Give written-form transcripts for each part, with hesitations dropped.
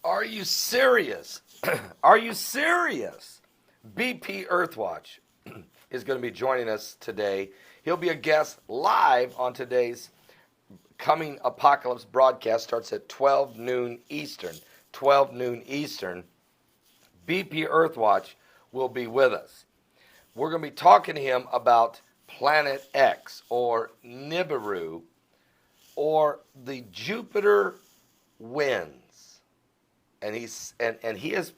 Are you serious? Are you serious? BP EarthWatch is going to be joining us today. He'll be a guest live on today's Coming Apocalypse broadcast. Starts at 12 noon Eastern. 12 noon Eastern. BP EarthWatch will be with us. We're going to be talking to him about Planet X, or Nibiru, or the Jupiter winds. And he has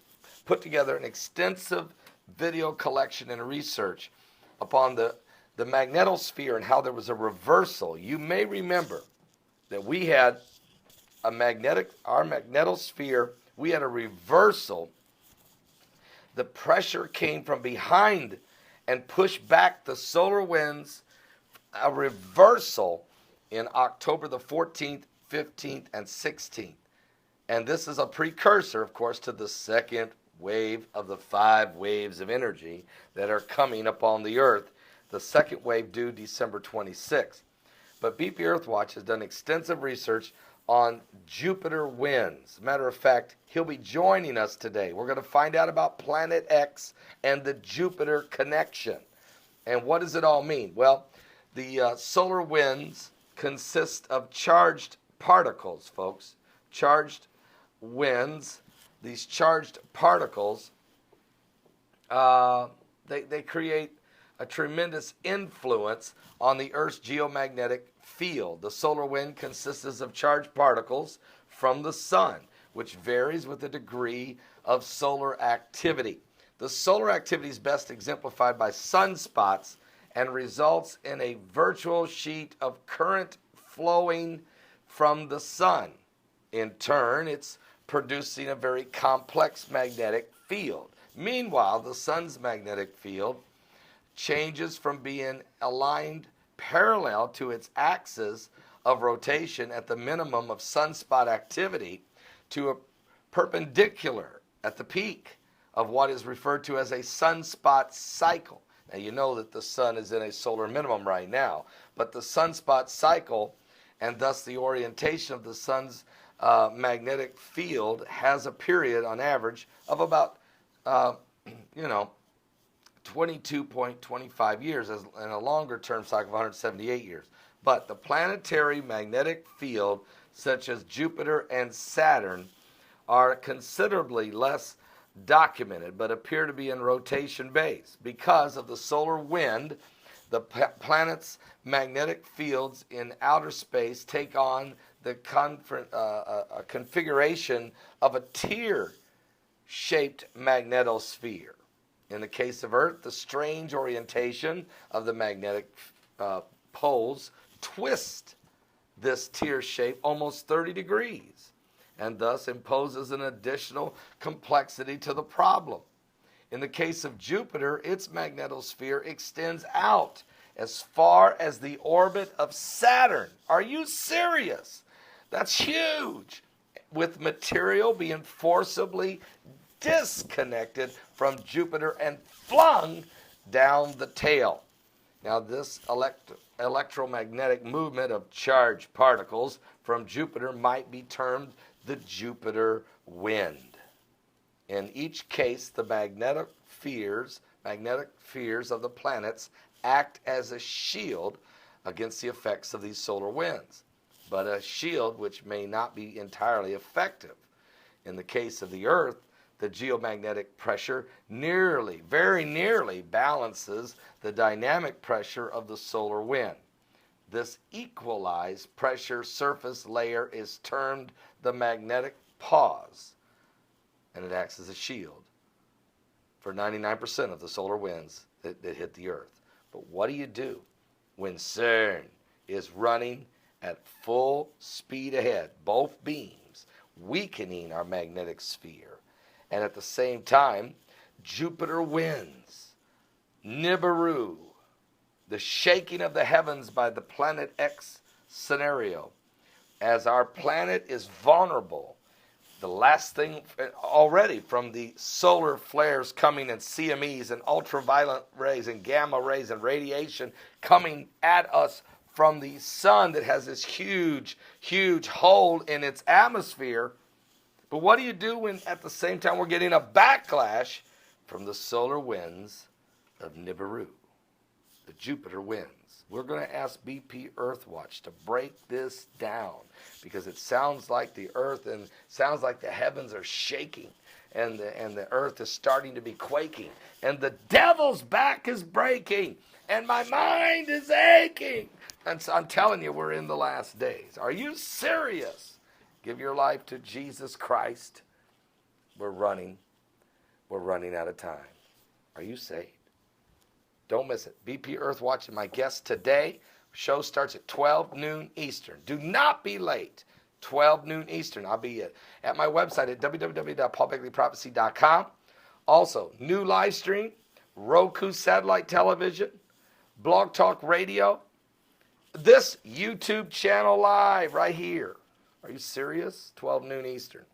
put together an extensive video collection and research upon the magnetosphere and how there was a reversal. You may remember that we had our magnetosphere, we had a reversal. The pressure came from behind and pushed back the solar winds, a reversal in October the 14th, 15th, and 16th. And this is a precursor, of course, to the second wave of the 5 waves of energy that are coming upon the Earth. The second wave due December 26th. But BP EarthWatch has done extensive research on Jupiter winds. Matter of fact, he'll be joining us today. We're going to find out about Planet X and the Jupiter connection. And what does it all mean? Well, the solar winds consist of charged particles, folks. Charged winds. These charged particles, they create a tremendous influence on the Earth's geomagnetic field. The solar wind consists of charged particles from the sun, which varies with the degree of solar activity. The solar activity is best exemplified by sunspots and results in a virtual sheet of current flowing from the sun. In turn, it's producing a very complex magnetic field. Meanwhile, the sun's magnetic field changes from being aligned parallel to its axis of rotation at the minimum of sunspot activity to a perpendicular at the peak of what is referred to as a sunspot cycle. Now, you know that the sun is in a solar minimum right now, but the sunspot cycle, and thus the orientation of the sun's magnetic field, has a period on average of about 22.25 years, and a longer term cycle of 178 years. But the planetary magnetic field, such as Jupiter and Saturn, are considerably less documented, but appear to be in rotation base. Because of the solar wind, the planet's magnetic fields in outer space take on the configuration of a tear-shaped magnetosphere. In the case of Earth, the strange orientation of the magnetic poles twist this tear shape almost 30 degrees and thus imposes an additional complexity to the problem. In the case of Jupiter, its magnetosphere extends out as far as the orbit of Saturn. Are you serious? That's huge, with material being forcibly disconnected from Jupiter and flung down the tail. Now, this electromagnetic movement of charged particles from Jupiter might be termed the Jupiter wind. In each case, the magnetic spheres of the planets act as a shield against the effects of these solar winds, but a shield which may not be entirely effective. In the case of the Earth, the geomagnetic pressure very nearly balances the dynamic pressure of the solar wind. This equalized pressure surface layer is termed the magnetic pause, and it acts as a shield for 99% of the solar winds that hit the Earth. But what do you do when CERN is running at full speed ahead, both beams, weakening our magnetic sphere, and at the same time, Jupiter winds, Nibiru, the shaking of the heavens by the Planet X scenario, as our planet is vulnerable. The last thing already from the solar flares coming in CMEs and ultraviolet rays and gamma rays and radiation coming at us from the sun that has this huge, huge hole in its atmosphere. But what do you do when at the same time we're getting a backlash from the solar winds of Nibiru, the Jupiter winds? We're going to ask BP EarthWatch to break this down because it sounds like the earth and sounds like the heavens are shaking and the earth is starting to be quaking and the devil's back is breaking and my mind is aching. And so I'm telling you, we're in the last days. Are you serious? Give your life to Jesus Christ. We're running out of time. Are you saved? Don't miss it. BP EarthWatch and my guest today. Show starts at 12 noon Eastern. Do not be late. 12 noon Eastern. I'll be at my website at www.paulbegleyprophecy.com. Also, new live stream, Roku satellite television, Blog Talk Radio, this YouTube channel live right here. Are you serious? 12 noon Eastern.